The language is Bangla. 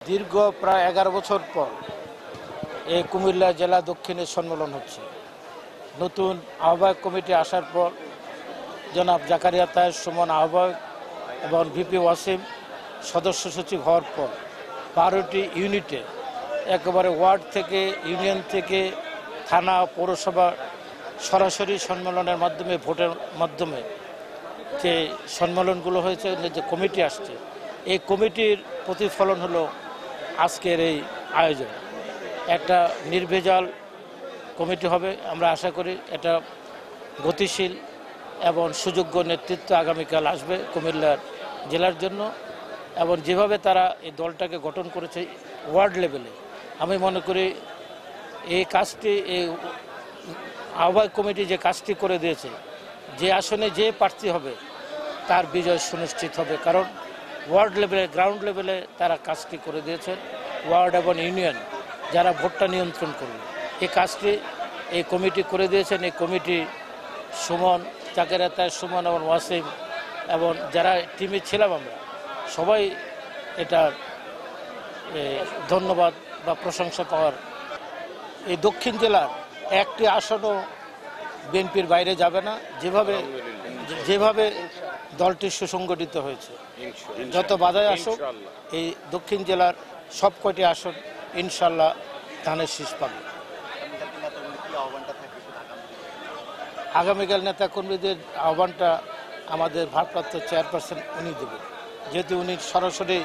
দীর্ঘ প্রায় 11 বছর পর এই কুমিল্লা জেলা দক্ষিণের সম্মেলন হচ্ছে। নতুন আহ্বায়ক কমিটি আসার পর জনাব জাকারিয়া তাহের সুমন আহ্বায়ক এবং ভিপি ওয়াসিম সদস্য সচিব হওয়ার পর 12টি ইউনিটে একেবারে ওয়ার্ড থেকে ইউনিয়ন থেকে থানা পৌরসভা সরাসরি সম্মেলনের মাধ্যমে ভোটের মাধ্যমে যে সম্মেলনগুলো হয়েছে, যে কমিটি আসছে, এই কমিটির প্রতিফলন হলো আজকের এই আয়োজন। একটা নির্ভেজাল কমিটি হবে, আমরা আশা করি এটা গতিশীল এবং সুযোগ্য নেতৃত্ব আগামীকাল আসবে কুমিল্লার জেলার জন্য। এবং যেভাবে তারা এই দলটাকে গঠন করেছে ওয়ার্ড লেভেলে, আমি মনে করি এই কাজটি, এই আহ্বায়ক কমিটি যে কাজটি করে দিয়েছে, যে আসনে যে প্রার্থী হবে তার বিজয় সুনিশ্চিত হবে। কারণ ওয়ার্ড লেভেলে, গ্রাউন্ড লেভেলে তারা কাজটি করে দিয়েছেন। ওয়ার্ড এবং ইউনিয়ন যারা ভোটটা নিয়ন্ত্রণ করবে, এই কাজটি এই কমিটি করে দিয়েছেন। এই কমিটি সুমন, জাকারিয়া তাহের সুমন এবং ওয়াসিম এবং যারা টিমে ছিলাম আমরা সবাই এটা ধন্যবাদ বা প্রশংসা পাওয়ার। এই দক্ষিণ জেলার একটি আসনও বিএনপির বাইরে যাবে না, যেভাবে দলটি সুসংগঠিত হয়েছে। যত বাধায় আসুক, এই দক্ষিণ জেলার সব কয়টি আসন ইনশাল্লাহ ধানের শীষ পাবে। আগামীকাল নেতাকর্মীদের আহ্বানটা আমাদের ভারপ্রাপ্ত চেয়ারপারসন উনি দেবেন, যেহেতু উনি সরাসরি